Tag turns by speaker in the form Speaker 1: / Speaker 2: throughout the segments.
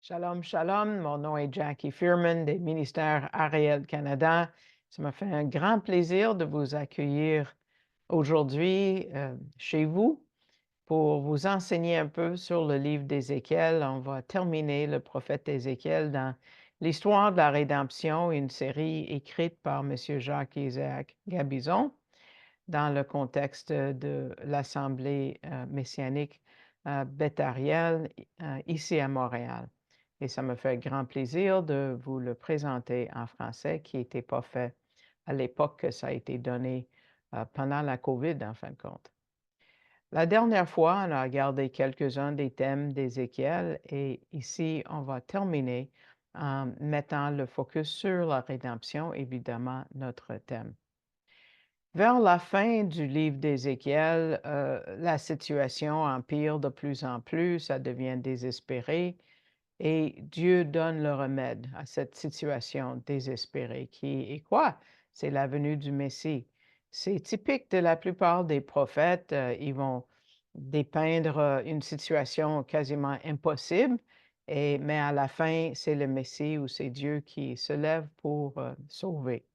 Speaker 1: Shalom, shalom. Mon nom est Jackie Fearman des ministères Ariel Canada. Ça me fait un grand plaisir de vous accueillir aujourd'hui chez vous pour vous enseigner un peu sur le livre d'Ézéchiel. On va terminer le prophète Ézéchiel dans l'histoire de la rédemption, une série écrite par M. Jacques-Isaac Gabizon dans le contexte de l'Assemblée messianique Beth Ariel ici à Montréal. Et ça me fait grand plaisir de vous le présenter en français, qui n'était pas fait à l'époque que ça a été donné pendant la COVID, en fin de compte. La dernière fois, on a regardé quelques-uns des thèmes d'Ézéchiel et ici, on va terminer en mettant le focus sur la rédemption, évidemment, notre thème. Vers la fin du livre d'Ézéchiel, la situation empire de plus en plus, ça devient désespéré et Dieu donne le remède à cette situation désespérée qui est quoi? C'est la venue du Messie. C'est typique de la plupart des prophètes. Ils vont dépeindre une situation quasiment impossible, mais à la fin, c'est le Messie ou c'est Dieu qui se lève pour sauver.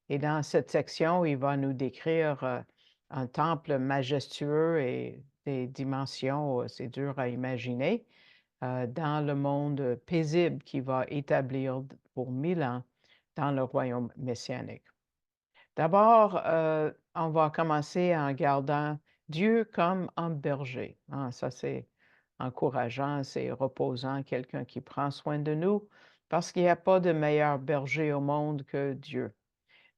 Speaker 1: Et dans cette section, il va nous décrire un temple majestueux et des dimensions, c'est dur à imaginer, dans le monde paisible qu'il va établir pour 1000 ans dans le royaume messianique. D'abord, on va commencer en gardant Dieu comme un berger. Ah, ça, c'est encourageant, c'est reposant, quelqu'un qui prend soin de nous, parce qu'il n'y a pas de meilleur berger au monde que Dieu.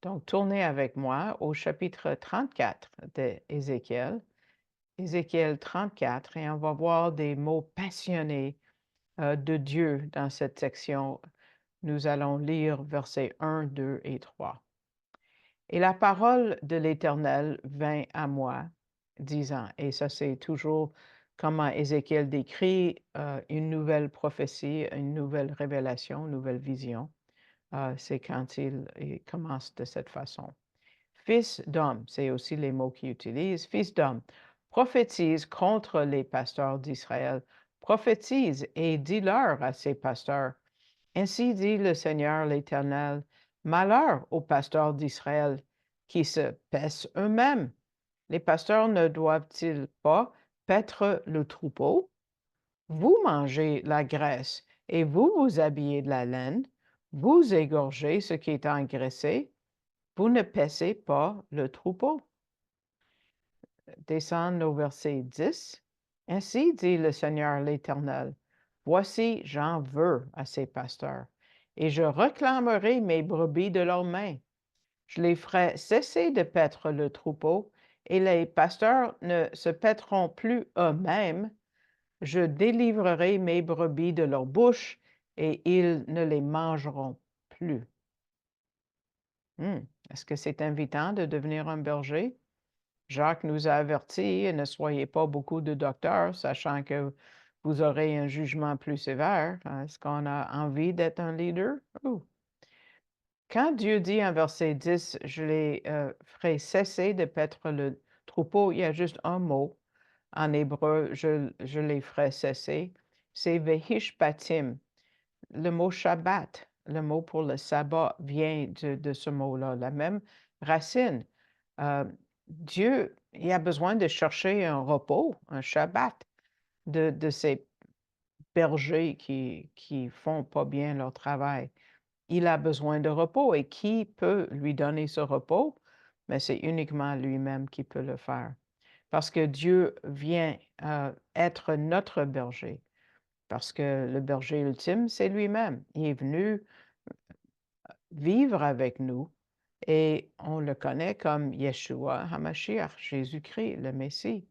Speaker 1: Donc, tournez avec moi au chapitre 34 d'Ézéchiel, Ézéchiel 34, et on va voir des mots passionnés de Dieu dans cette section. Nous allons lire versets 1, 2 et 3. Et la parole de l'Éternel vint à moi, disant, et ça c'est toujours comment Ézéchiel décrit une nouvelle prophétie, une nouvelle révélation, une nouvelle vision. C'est quand il commence de cette façon. Fils d'homme, c'est aussi les mots qu'il utilise. Fils d'homme, prophétise contre les pasteurs d'Israël. Prophétise et dis-leur à ces pasteurs. Ainsi dit le Seigneur l'Éternel, malheur aux pasteurs d'Israël qui se paissent eux-mêmes. Les pasteurs ne doivent-ils pas paître le troupeau? Vous mangez la graisse et vous vous habillez de la laine. Vous égorgez ce qui est engraissé. Vous ne paissez pas le troupeau. Descendre au verset 10. Ainsi dit le Seigneur l'Éternel, voici, j'en veux à ces pasteurs, et je réclamerai mes brebis de leurs mains. Je les ferai cesser de paître le troupeau, et les pasteurs ne se paîtront plus eux-mêmes. Je délivrerai mes brebis de leur bouche, et ils ne les mangeront plus. Est-ce que c'est invitant de devenir un berger? Jacques nous a avertis, ne soyez pas beaucoup de docteurs, sachant que vous aurez un jugement plus sévère. Est-ce qu'on a envie d'être un leader? Quand Dieu dit en verset 10, je les ferai cesser de paître le troupeau, il y a juste un mot. En hébreu, je les ferai cesser. C'est vehishpatim. Le mot Shabbat, le mot pour le sabbat, vient de ce mot-là, la même racine. Euh, Dieu, il a besoin de chercher un repos, un Shabbat, de ces bergers qui font pas bien leur travail. Il a besoin de repos et qui peut lui donner ce repos? Mais c'est uniquement lui-même qui peut le faire. Parce que Dieu vient être notre berger. Parce que le berger ultime, c'est lui-même. Il est venu vivre avec nous et on le connaît comme Yeshua HaMashiach, Jésus-Christ, le Messie.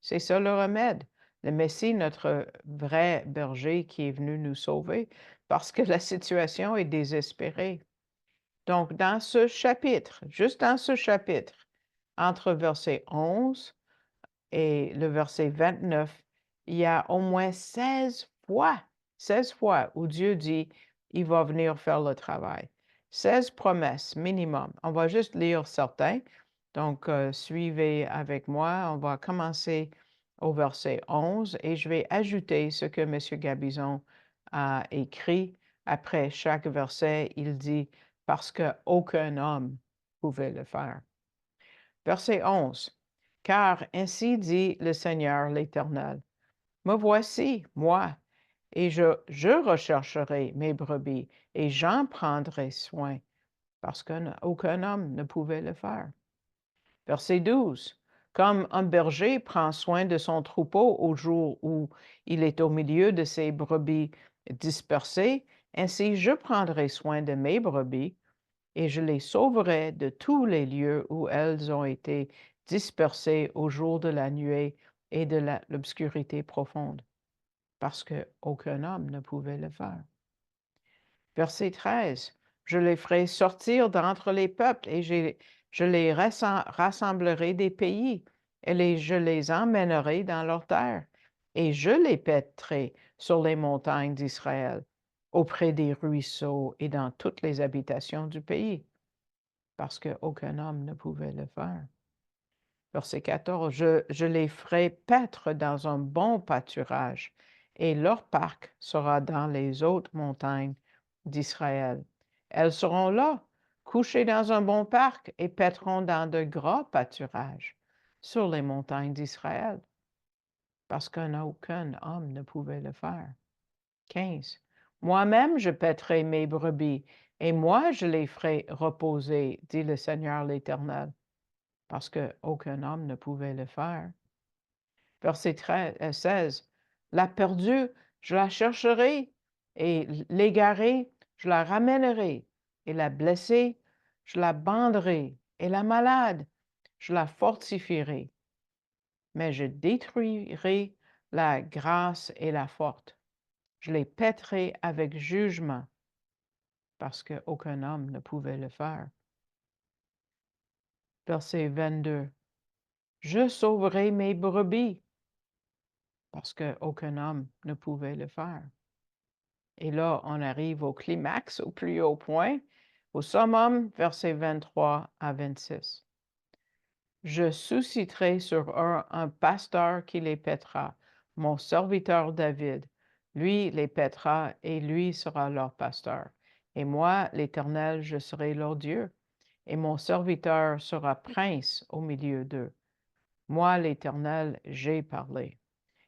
Speaker 1: C'est ça le remède. Le Messie, notre vrai berger qui est venu nous sauver parce que la situation est désespérée. Donc, dans ce chapitre, juste dans ce chapitre, entre verset 11 et le verset 29, il y a au moins 16 fois où Dieu dit, il va venir faire le travail. 16 promesses minimum. On va juste lire certains. Donc, suivez avec moi. On va commencer au verset 11 et je vais ajouter ce que M. Gabizon a écrit, après chaque verset, il dit « parce qu'aucun homme pouvait le faire ». Verset 11. « Car ainsi dit le Seigneur l'Éternel, me voici, moi, et je rechercherai mes brebis, et j'en prendrai soin, parce qu'aucun homme ne pouvait le faire. » Verset 12. « Comme un berger prend soin de son troupeau au jour où il est au milieu de ses brebis dispersées, ainsi je prendrai soin de mes brebis, et je les sauverai de tous les lieux où elles ont été dispersées au jour de la nuée et de l'obscurité profonde, parce qu'aucun homme ne pouvait le faire. » Verset 13. « Je les ferai sortir d'entre les peuples, et je les rassemblerai des pays, et je les emmènerai dans leur terre, et je les paîtrai sur les montagnes d'Israël, auprès des ruisseaux et dans toutes les habitations du pays, parce qu'aucun homme ne pouvait le faire. » Verset 14. « Je les ferai paître dans un bon pâturage, et leur parc sera dans les hautes montagnes d'Israël. Elles seront là, couchées dans un bon parc, et paîtront dans de grands pâturages sur les montagnes d'Israël, parce qu'aucun homme ne pouvait le faire. » 15. « Moi-même je paîtrai mes brebis, et moi je les ferai reposer, dit le Seigneur l'Éternel, parce qu'aucun homme ne pouvait le faire. » Verset 16. « La perdue, je la chercherai, et l'égarée, je la ramènerai, et la blessée, je la banderai, et la malade, je la fortifierai. Mais je détruirai la grasse et la forte. Je les paîtrai avec jugement, parce qu'aucun homme ne pouvait le faire. » Verset 22. « Je sauverai mes brebis, parce qu'aucun homme ne pouvait le faire. » Et là, on arrive au climax, au plus haut point, au summum, versets 23 à 26. « Je susciterai sur eux un pasteur qui les paîtra, mon serviteur David. Lui les paîtra, et lui sera leur pasteur. Et moi, l'Éternel, je serai leur Dieu, et mon serviteur sera prince au milieu d'eux. Moi, l'Éternel, j'ai parlé.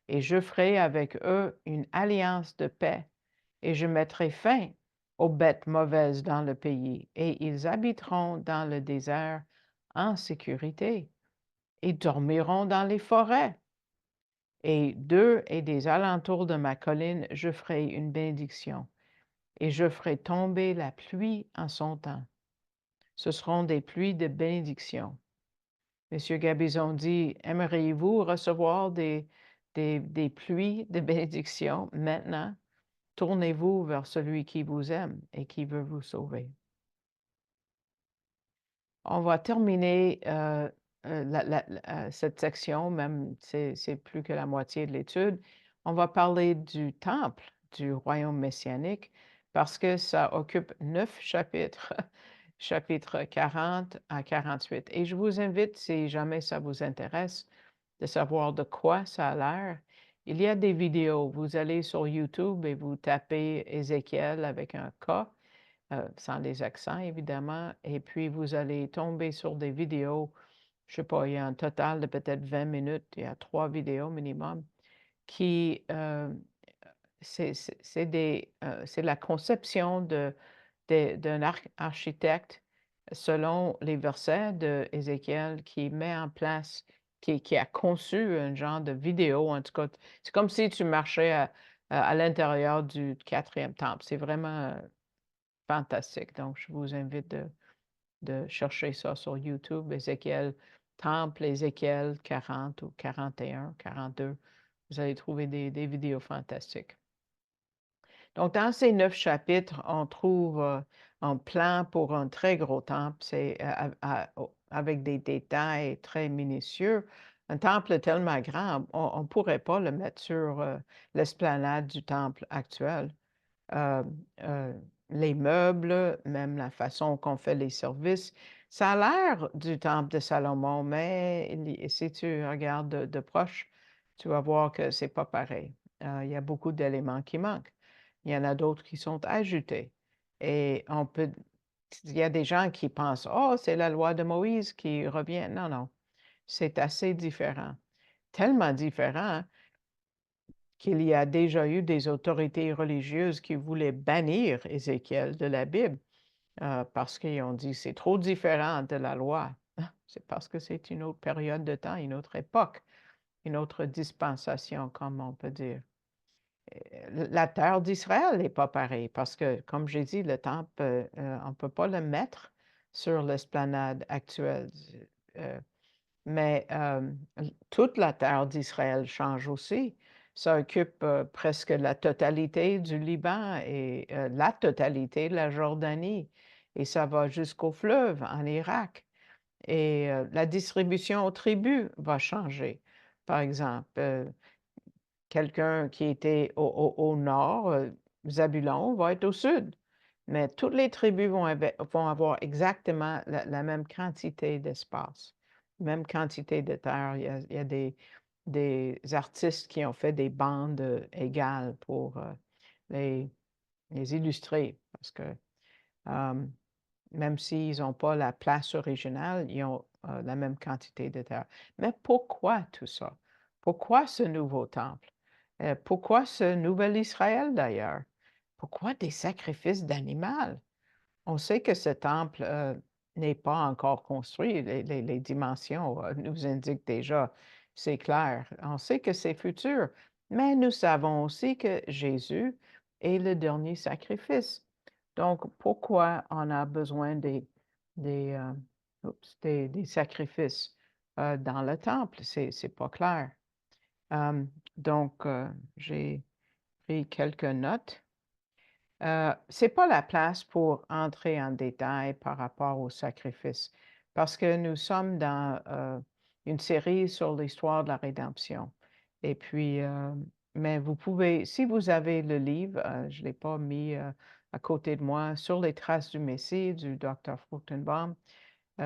Speaker 1: Et je ferai avec eux une alliance de paix, et je mettrai fin aux bêtes mauvaises dans le pays, et ils habiteront dans le désert en sécurité, et dormiront dans les forêts. Et d'eux et des alentours de ma colline, je ferai une bénédiction, et je ferai tomber la pluie en son temps. Ce seront des pluies de bénédiction. » Monsieur Gabizon dit, « Aimeriez-vous recevoir des pluies de bénédiction maintenant? Tournez-vous vers celui qui vous aime et qui veut vous sauver. » On va terminer cette section, même c'est plus que la moitié de l'étude. On va parler du temple du royaume messianique, parce que ça occupe 9 chapitres, chapitres 40 à 48. Et je vous invite, si jamais ça vous intéresse, de savoir de quoi ça a l'air. Il y a des vidéos. Vous allez sur YouTube et vous tapez Ézéchiel avec un K, sans les accents évidemment, et puis vous allez tomber sur des vidéos. Je ne sais pas, il y a un total de peut-être 20 minutes. Il y a 3 vidéos minimum qui, c'est la conception d'un architecte selon les versets d'Ézéchiel qui met en place, qui a conçu un genre de vidéo, en tout cas. C'est comme si tu marchais à l'intérieur du 4e temple. C'est vraiment fantastique. Donc, je vous invite de chercher ça sur YouTube, Ézéchiel Temple, Ézéchiel 40 ou 41, 42. Vous allez trouver des vidéos fantastiques. Donc, dans ces 9 chapitres, on trouve un plan pour un très gros temple. C'est avec des détails très minutieux. Un temple tellement grand, on ne pourrait pas le mettre sur l'esplanade du temple actuel. Euh, euh, les meubles, même la façon qu'on fait les services, ça a l'air du temple de Salomon, mais si tu regardes de proche, tu vas voir que c'est pas pareil. Il y a beaucoup d'éléments qui manquent. il y en a d'autres qui sont ajoutées. Et il y a des gens qui pensent, oh, c'est la loi de Moïse qui revient. Non, non, c'est assez différent. Tellement différent qu'il y a déjà eu des autorités religieuses qui voulaient bannir Ézéchiel de la Bible parce qu'ils ont dit c'est trop différent de la loi. C'est parce que c'est une autre période de temps, une autre époque, une autre dispensation, comme on peut dire. La terre d'Israël n'est pas pareille parce que, comme j'ai dit, le temple, on ne peut pas le mettre sur l'esplanade actuelle. Euh, mais toute la terre d'Israël change aussi. Ça occupe presque la totalité du Liban et la totalité de la Jordanie. Et ça va jusqu'au fleuve en Irak. Et la distribution aux tribus va changer. Par exemple, quelqu'un qui était au nord, Zabulon, va être au sud. Mais toutes les tribus vont avoir exactement la même quantité d'espace, même quantité de terre. Il y a des artistes qui ont fait des bandes égales pour les, les illustrer, parce que même s'ils n'ont pas la place originale, ils ont la même quantité de terre. Mais pourquoi tout ça? Pourquoi ce nouveau temple? Pourquoi ce nouvel Israël d'ailleurs? Pourquoi des sacrifices d'animaux? On sait que ce temple n'est pas encore construit. Les dimensions nous indiquent déjà, c'est clair. On sait que c'est futur, mais nous savons aussi que Jésus est le dernier sacrifice. Donc, pourquoi on a besoin des, des sacrifices dans le temple? C'est pas clair. Donc, j'ai pris quelques notes. C'est pas la place pour entrer en détail par rapport au sacrifice, parce que nous sommes dans une série sur l'histoire de la rédemption. Et puis, mais vous pouvez, si vous avez le livre, je ne l'ai pas mis à côté de moi, sur les traces du Messie du Dr. Fruchtenbaum,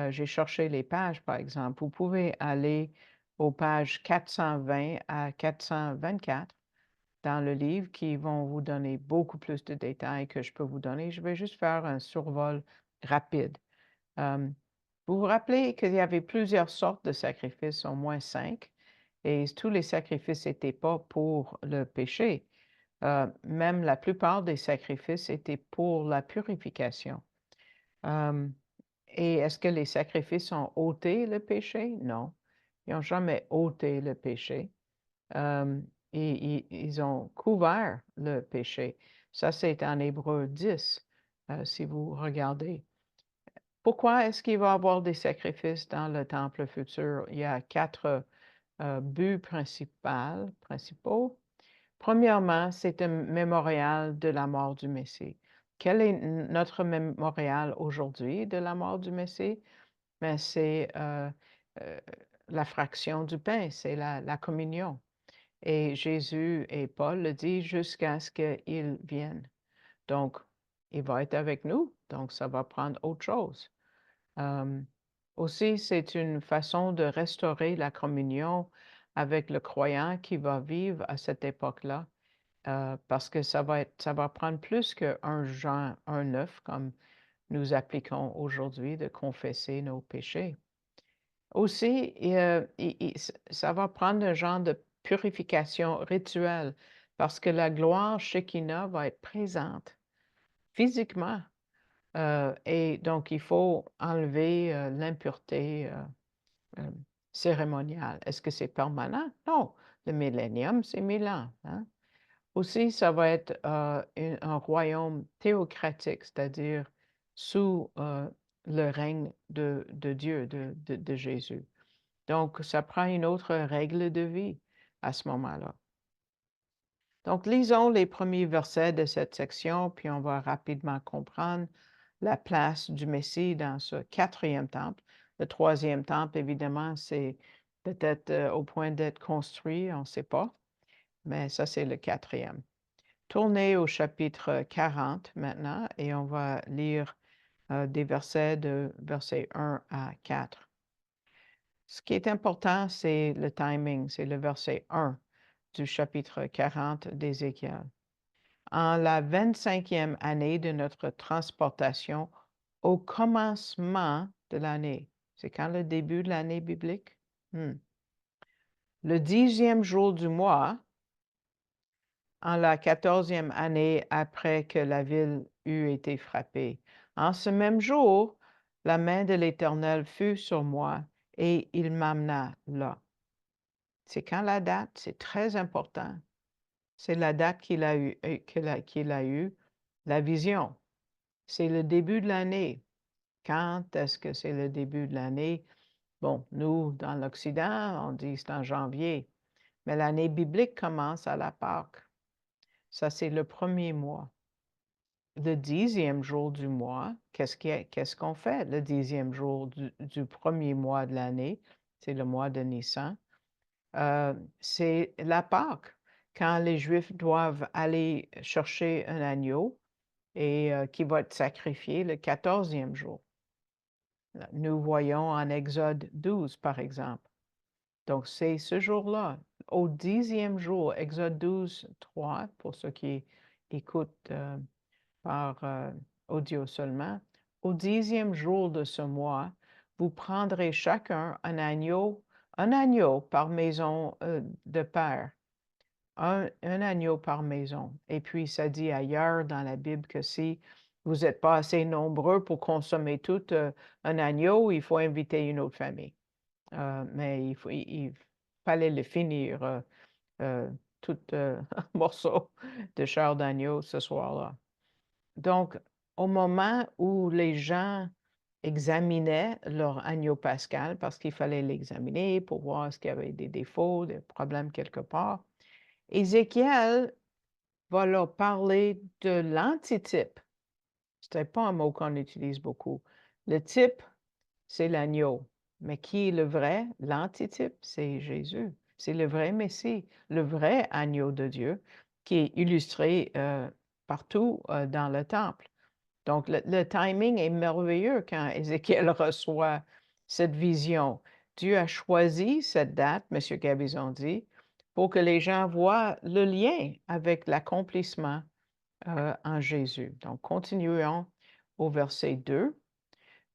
Speaker 1: j'ai cherché les pages, par exemple. Vous pouvez aller aux pages 420 à 424 dans le livre qui vont vous donner beaucoup plus de détails que je peux vous donner. Je vais juste faire un survol rapide. Vous vous rappelez qu'il y avait plusieurs sortes de sacrifices, au moins 5, et tous les sacrifices n'étaient pas pour le péché. Même la plupart des sacrifices étaient pour la purification. Et est-ce que les sacrifices ont ôté le péché? Non, ils n'ont jamais ôté le péché. Et ils ont couvert le péché. Ça, c'est en Hébreu 10, si vous regardez. Pourquoi est-ce qu'il va y avoir des sacrifices dans le temple futur? Il y a 4 buts principaux. Premièrement, c'est un mémorial de la mort du Messie. Quel est notre mémorial aujourd'hui de la mort du Messie? Ben, c'est la fraction du pain, c'est la communion. Et Jésus et Paul le disent jusqu'à ce qu'il vienne. Donc, il va être avec nous, donc ça va prendre autre chose. Aussi, c'est une façon de restaurer la communion avec le croyant qui va vivre à cette époque-là, parce que ça va prendre plus qu'un Jean 1,9, comme nous appliquons aujourd'hui, de confesser nos péchés. Aussi, ça va prendre un genre de purification rituelle parce que la gloire Shekinah va être présente physiquement. Et donc, il faut enlever l'impureté euh, cérémoniale. Est-ce que c'est permanent? Non. Le millénium, c'est 1000 ans. Hein? Aussi, ça va être un royaume théocratique, c'est-à-dire sous le règne de Dieu, de Jésus. Donc, ça prend une autre règle de vie à ce moment-là. Donc, lisons les premiers versets de cette section, puis on va rapidement comprendre la place du Messie dans ce 4e temple. Le 3e temple, évidemment, c'est peut-être au point d'être construit, on ne sait pas, mais ça, c'est le 4e. Tournez au chapitre 40 maintenant et on va lire des versets de versets 1 à 4. Ce qui est important, c'est le timing, c'est le verset 1 du chapitre 40 d'Ézéchiel. en la 25e année de notre transportation, au commencement de l'année. C'est quand le début de l'année biblique? Le 10e jour du mois, en la 14e année après que la ville eut été frappée. En ce même jour, la main de l'Éternel fut sur moi et il m'amena là. C'est quand la date? C'est très important. C'est la date qu'il a eu, qu'il a eu la vision. C'est le début de l'année. Quand est-ce que c'est le début de l'année? Bon, nous, dans l'Occident, on dit c'est en janvier, mais l'année biblique commence à la Pâque. Ça, c'est le premier mois. Le 10e jour du mois, qu'est-ce qu'on fait le 10e jour du premier mois de l'année? C'est le mois de Nissan. C'est la Pâque, quand les Juifs doivent aller chercher un agneau et qui va être sacrifié le 14e jour. Nous voyons en Exode 12, par exemple. Donc, c'est ce jour-là, au 10e jour, Exode 12, 3, pour ceux qui écoutent par audio seulement. Au 10e jour de ce mois, vous prendrez chacun un agneau par maison de père, un agneau par maison. Et puis, ça dit ailleurs dans la Bible que si vous n'êtes pas assez nombreux pour consommer tout un agneau, il faut inviter une autre famille. Mais il fallait le finir, tout morceau de chair d'agneau ce soir-là. Donc, au moment où les gens examinaient leur agneau pascal, parce qu'il fallait l'examiner pour voir s'il y avait des défauts, des problèmes quelque part, Ézéchiel va leur parler de l'antitype. Ce n'est pas un mot qu'on utilise beaucoup. Le type, c'est l'agneau. Mais qui est le vrai? L'antitype, c'est Jésus. C'est le vrai Messie, le vrai agneau de Dieu qui est illustré partout dans le temple. Donc, le timing est merveilleux quand Ézéchiel reçoit cette vision. Dieu a choisi cette date, M. Gabizon dit, pour que les gens voient le lien avec l'accomplissement en Jésus. Donc, continuons au verset 2.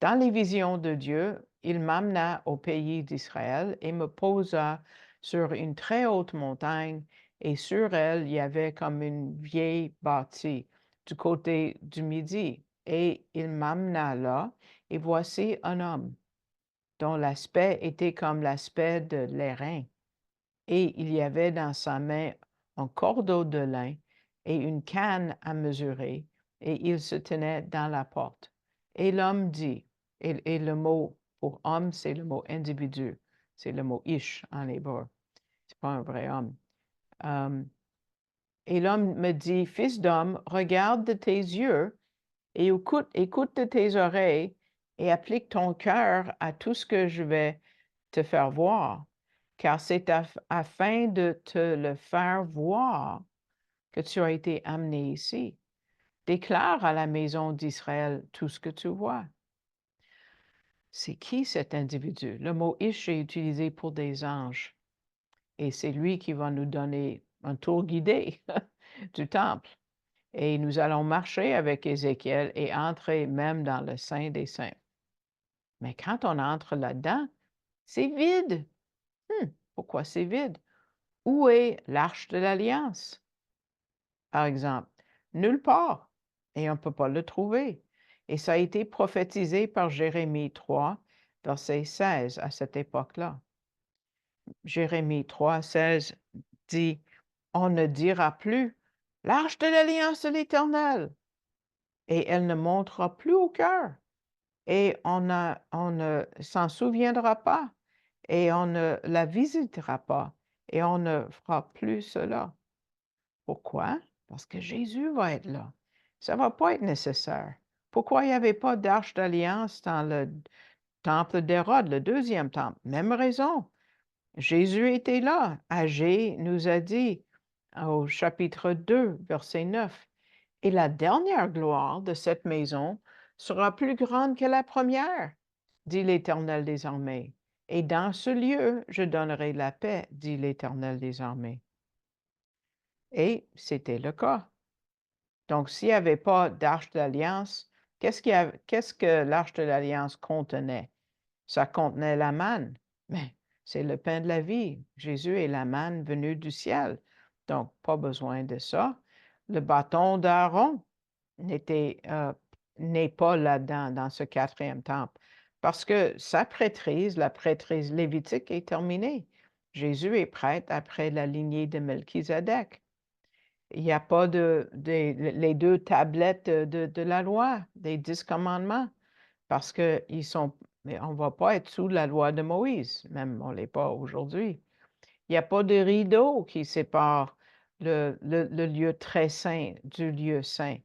Speaker 1: Dans les visions de Dieu, il m'amena au pays d'Israël et me posa sur une très haute montagne, et sur elle, il y avait comme une vieille bâtie du côté du midi. Et il m'amena là, et voici un homme, dont l'aspect était comme l'aspect de l'airain. Et il y avait dans sa main un cordeau de lin et une canne à mesurer, et il se tenait dans la porte. Et l'homme dit, et le mot pour homme, c'est le mot individu, c'est le mot ish en hébreu, c'est pas un vrai homme. Et l'homme me dit, fils d'homme, regarde de tes yeux et écoute de tes oreilles et applique ton cœur à tout ce que je vais te faire voir, car c'est afin de te le faire voir que tu as été amené ici. Déclare à la maison d'Israël tout ce que tu vois. C'est qui cet individu? Le mot Ish est utilisé pour des anges. Et c'est lui qui va nous donner un tour guidé du temple. Et nous allons marcher avec Ézéchiel et entrer même dans le Saint des Saints. Mais quand on entre là-dedans, c'est vide. Pourquoi c'est vide? Où est l'Arche de l'Alliance? Par exemple, nulle part. Et on ne peut pas le trouver. Et ça a été prophétisé par Jérémie 3, verset 16 à cette époque-là. Jérémie 3, 16 dit, on ne dira plus l'Arche de l'Alliance de l'Éternel, et elle ne montera plus au cœur, et on ne s'en souviendra pas, et on ne la visitera pas, et on ne fera plus cela. Pourquoi? Parce que Jésus va être là. Ça ne va pas être nécessaire. Pourquoi il n'y avait pas d'arche d'alliance dans le temple d'Hérode, le deuxième temple? Même raison. Jésus était là. Agé nous a dit au chapitre 2, verset 9, et la dernière gloire de cette maison sera plus grande que la première, dit l'Éternel des armées. Et dans ce lieu, je donnerai la paix, dit l'Éternel des armées. Et c'était le cas. Donc, s'il n'y avait pas d'Arche d'Alliance, qu'est-ce que l'Arche de l'Alliance contenait? Ça contenait la manne, mais c'est le pain de la vie. Jésus est la manne venue du ciel. Donc, pas besoin de ça. Le bâton d'Aaron n'est pas là-dedans, dans ce quatrième temple, parce que sa prêtrise, la prêtrise lévitique, est terminée. Jésus est prêtre après la lignée de Melchizedek. Il n'y a pas les deux tablettes de la loi, des 10 commandements, parce qu'ils sont, mais on ne va pas être sous la loi de Moïse, même on ne l'est pas aujourd'hui. Il n'y a pas de rideau qui sépare le lieu très saint du lieu saint,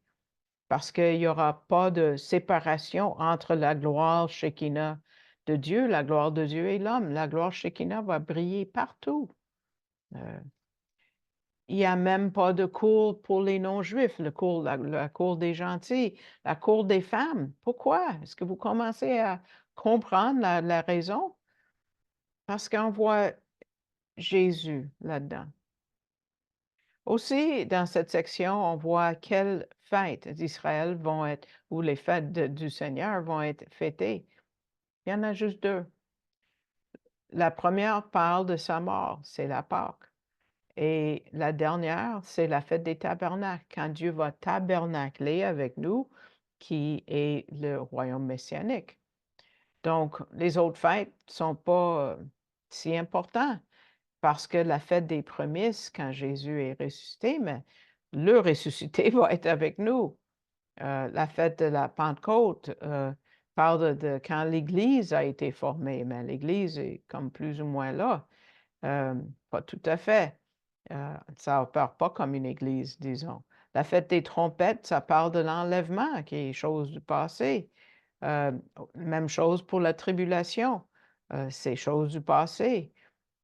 Speaker 1: parce qu'il n'y aura pas de séparation entre la gloire Shekinah de Dieu, la gloire de Dieu et l'homme. La gloire Shekinah va briller partout. Il n'y a même pas de cour pour les non-juifs, la cour des gentils, la cour des femmes. Pourquoi? Est-ce que vous commencez à comprendre la raison? Parce qu'on voit Jésus là-dedans. Aussi, dans cette section, on voit quelles fêtes d'Israël vont être, ou les fêtes du Seigneur vont être fêtées. Il y en a juste deux. La première parle de sa mort, c'est la Pâque. Et la dernière, c'est la fête des tabernacles, quand Dieu va tabernacler avec nous, qui est le royaume messianique. Donc, les autres fêtes ne sont pas si importantes, parce que la fête des prémices, quand Jésus est ressuscité, mais le ressuscité va être avec nous. La fête de la Pentecôte parle de quand l'Église a été formée, mais l'Église est comme plus ou moins là. Pas tout à fait. Ça opère pas comme une église, disons. La fête des trompettes, ça parle de l'enlèvement, qui est chose du passé. Même chose pour la tribulation, c'est chose du passé.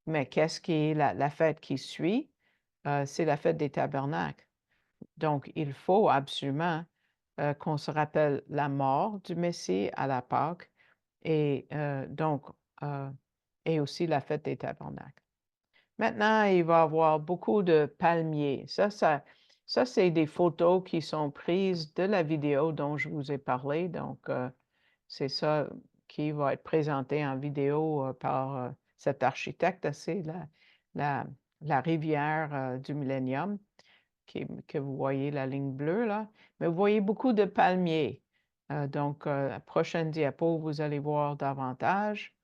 Speaker 1: Mais qu'est-ce qui est la fête qui suit? C'est la fête des tabernacles. Donc, il faut absolument qu'on se rappelle la mort du Messie à la Pâque et donc, et aussi la fête des tabernacles. Maintenant, il va y avoir beaucoup de palmiers. Ça c'est des photos qui sont prises de la vidéo dont je vous ai parlé. Donc, c'est ça qui va être présenté en vidéo par cet architecte. C'est la, la rivière du Millennium, que vous voyez la ligne bleue là. Mais vous voyez beaucoup de palmiers. Donc, la prochaine diapo, vous allez voir davantage.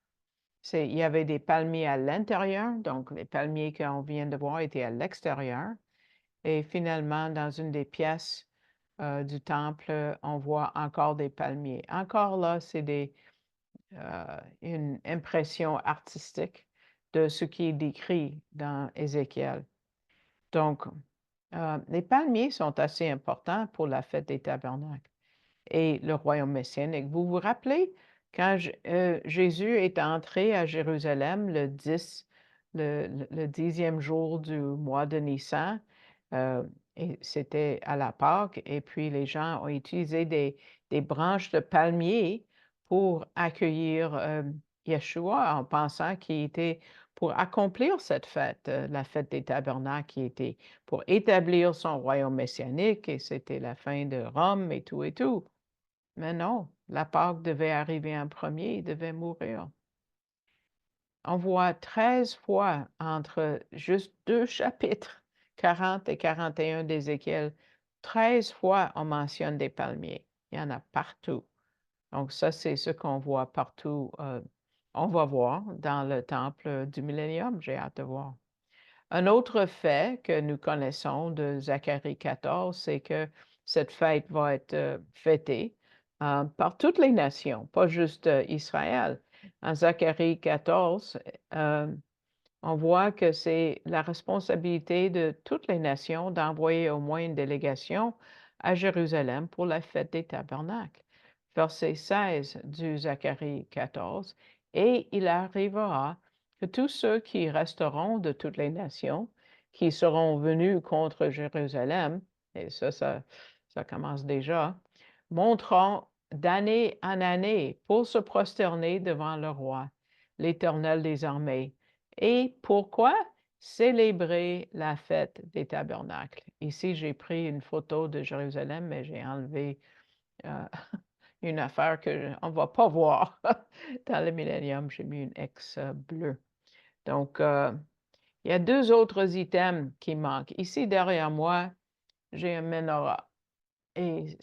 Speaker 1: Il y avait des palmiers à l'intérieur, donc les palmiers qu'on vient de voir étaient à l'extérieur. Et finalement, dans une des pièces du temple, on voit encore des palmiers. Encore là, c'est une impression artistique de ce qui est décrit dans Ézéchiel. Donc, les palmiers sont assez importants pour la fête des tabernacles et le royaume messianique. Vous vous rappelez quand Jésus est entré à Jérusalem le 10e jour du mois de Nissan, et c'était à la Pâque, et puis les gens ont utilisé des branches de palmier pour accueillir Yeshua en pensant qu'il était pour accomplir cette fête, la fête des tabernacles qui était pour établir son royaume messianique, et c'était la fin de Rome et tout et tout. Mais non, la Pâque devait arriver en premier, il devait mourir. On voit 13 fois entre juste 2 chapitres, 40 et 41 d'Ézéchiel, 13 fois on mentionne des palmiers. Il y en a partout. Donc ça, c'est ce qu'on voit partout. On va voir dans le temple du Millennium. J'ai hâte de voir. Un autre fait que nous connaissons de Zacharie 14, c'est que cette fête va être fêtée par toutes les nations, pas juste Israël. En Zacharie 14, on voit que c'est la responsabilité de toutes les nations d'envoyer au moins une délégation à Jérusalem pour la fête des tabernacles. Verset 16 du Zacharie 14. Et il arrivera que tous ceux qui resteront de toutes les nations, qui seront venus contre Jérusalem, et ça commence déjà, monteront d'année en année pour se prosterner devant le roi, l'Éternel des armées. Et pourquoi? célébrer la fête des tabernacles. Ici, j'ai pris une photo de Jérusalem, mais j'ai enlevé une affaire qu'on ne va pas voir dans le millénium. J'ai mis une X bleue. Donc, il y a 2 autres items qui manquent. Ici, derrière moi, j'ai un menorah et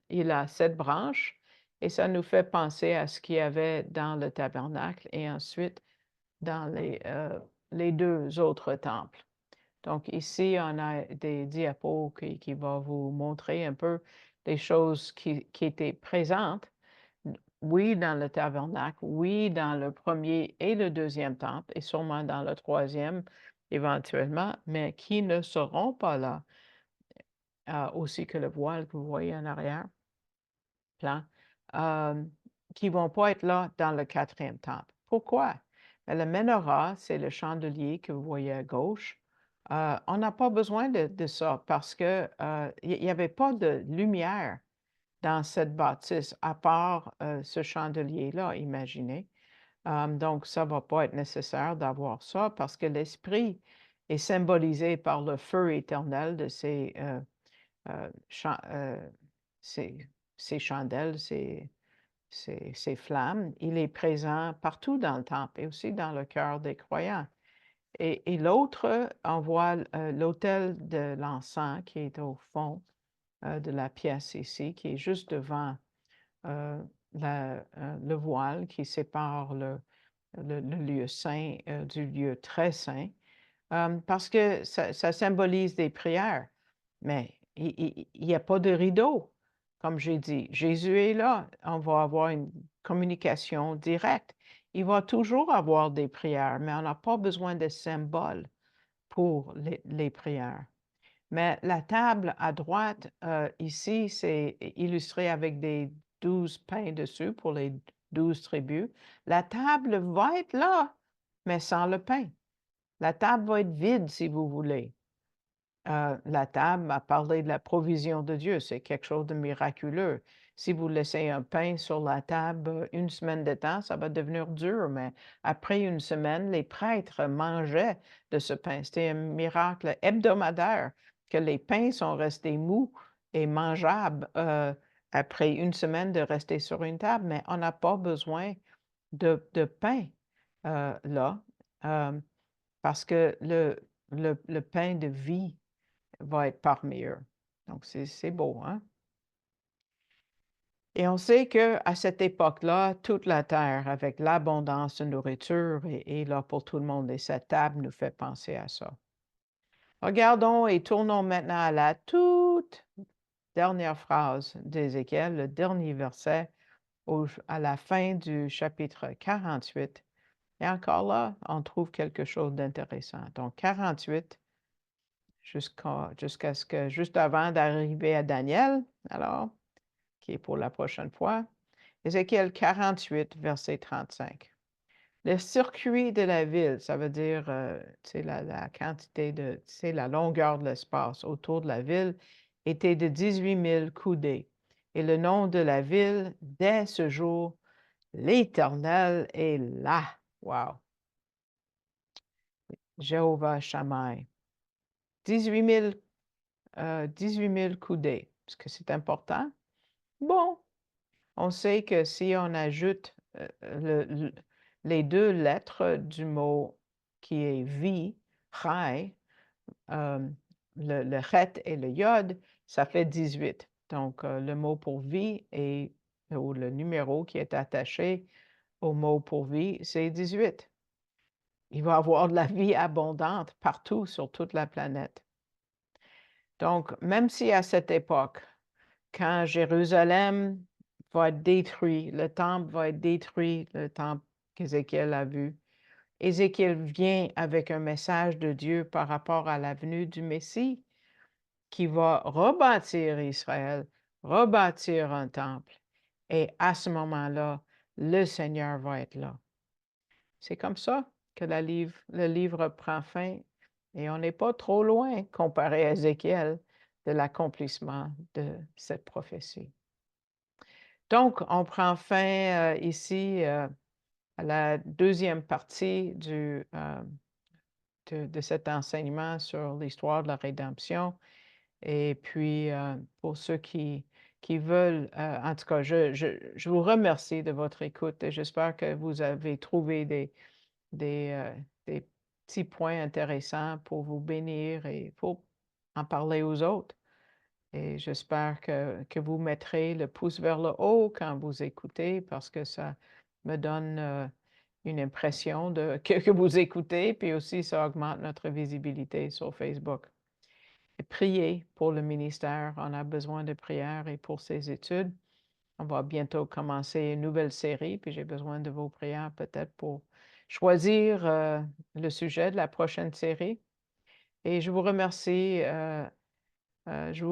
Speaker 1: il a 7 branches et ça nous fait penser à ce qu'il y avait dans le tabernacle et ensuite dans les 2 autres temples. Donc ici, on a des diapos qui vont vous montrer un peu les choses qui étaient présentes, oui, dans le tabernacle, oui, dans le premier et le deuxième temple, et sûrement dans le troisième éventuellement, mais qui ne seront pas là, aussi que le voile que vous voyez en arrière-plan, qui ne vont pas être là dans le quatrième temple. Pourquoi? Ben, le menorah, c'est le chandelier que vous voyez à gauche. On n'a pas besoin de ça parce que il n'y avait pas de lumière dans cette bâtisse à part ce chandelier-là, imaginez. Donc, ça ne va pas être nécessaire d'avoir ça parce que l'esprit est symbolisé par le feu éternel de ces, ces chandelles, ces flammes. Il est présent partout dans le temple et aussi dans le cœur des croyants. Et l'autre, on voit l'autel de l'encens qui est au fond de la pièce ici, qui est juste devant le voile qui sépare le lieu saint du lieu très saint, parce que ça symbolise des prières. Mais il n'y a pas de rideau, comme j'ai dit. Jésus est là. On va avoir une communication directe. Il va toujours avoir des prières, mais on n'a pas besoin de symboles pour les prières. Mais la table à droite, ici, c'est illustré avec des 12 pains dessus pour les 12 tribus. La table va être là, mais sans le pain. La table va être vide, si vous voulez. La table a parlé de la provision de Dieu. C'est quelque chose de miraculeux. Si vous laissez un pain sur la table une semaine de temps, ça va devenir dur, mais après une semaine, les prêtres mangeaient de ce pain. C'était un miracle hebdomadaire que les pains sont restés mous et mangeables après une semaine de rester sur une table, mais on n'a pas besoin de pain là parce que le pain de vie va être parmi eux. Donc, c'est beau, hein? Et on sait qu'à cette époque-là, toute la terre, avec l'abondance de nourriture, est là pour tout le monde. Et cette table nous fait penser à ça. Regardons et tournons maintenant à la toute dernière phrase d'Ézéchiel, le dernier verset, à la fin du chapitre 48. Et encore là, on trouve quelque chose d'intéressant. Donc, 48, jusqu'à ce que, juste avant d'arriver à Daniel, alors, qui est pour la prochaine fois, Ézéchiel 48, verset 35. Le circuit de la ville, ça veut dire, la quantité la longueur de l'espace autour de la ville était de 18 000 coudées. Et le nom de la ville, dès ce jour, l'Éternel est là. Wow! Jéhovah Shammai. 18 000 coudées. Est-ce que c'est important? Bon, on sait que si on ajoute les 2 lettres du mot qui est vie, chai, le chet et le yod, ça fait 18. Donc, le mot pour vie ou le numéro qui est attaché au mot pour vie, c'est 18. Il va y avoir de la vie abondante partout sur toute la planète. Donc, même si à cette époque, quand Jérusalem va être détruit, le temple va être détruit, le temple qu'Ézéchiel a vu, Ézéchiel vient avec un message de Dieu par rapport à la venue du Messie qui va rebâtir Israël, rebâtir un temple. Et à ce moment-là, le Seigneur va être là. C'est comme ça que le livre prend fin et on n'est pas trop loin comparé à Ézéchiel de l'accomplissement de cette prophétie. Donc, on prend fin ici à la deuxième partie de cet enseignement sur l'histoire de la rédemption. Et puis, pour ceux qui veulent, en tout cas, je vous remercie de votre écoute et j'espère que vous avez trouvé des petits points intéressants pour vous bénir et pour en parler aux autres. Et j'espère que vous mettrez le pouce vers le haut quand vous écoutez parce que ça me donne une impression que vous écoutez, puis aussi ça augmente notre visibilité sur Facebook. Et priez pour le ministère, on a besoin de prières et pour ses études. On va bientôt commencer une nouvelle série, puis j'ai besoin de vos prières peut-être pour choisir le sujet de la prochaine série. Et je vous remercie. Je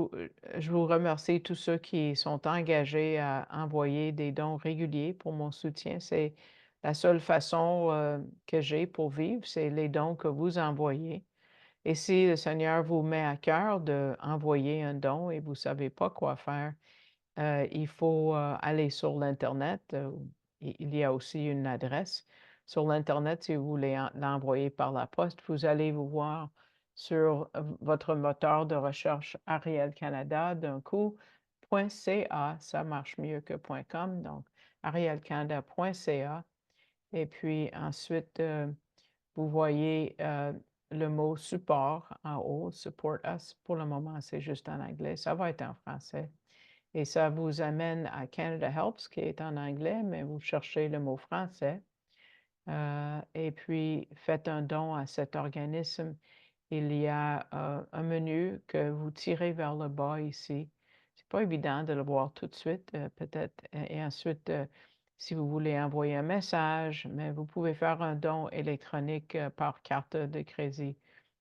Speaker 1: vous remercie tous ceux qui sont engagés à envoyer des dons réguliers pour mon soutien. C'est la seule façon que j'ai pour vivre, c'est les dons que vous envoyez. Et si le Seigneur vous met à cœur d'envoyer un don et vous ne savez pas quoi faire, il faut aller sur l'Internet. Il y a aussi une adresse. Sur l'Internet, si vous voulez l'envoyer par la poste, vous allez vous voir sur votre moteur de recherche Ariel Canada d'un coup, .ca, ça marche mieux que .com, donc arielcanada.ca. Et puis ensuite, vous voyez le mot support en haut, support us. Pour le moment, c'est juste en anglais. Ça va être en français. Et ça vous amène à Canada Helps, qui est en anglais, mais vous cherchez le mot français. Et puis, faites un don à cet organisme. Il y a un menu que vous tirez vers le bas ici. C'est pas évident de le voir tout de suite, peut-être. Et ensuite, si vous voulez envoyer un message, mais vous pouvez faire un don électronique par carte de crédit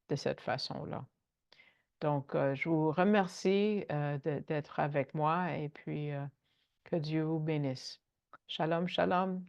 Speaker 1: de cette façon-là. Donc, je vous remercie d'être avec moi et puis que Dieu vous bénisse. Shalom, shalom.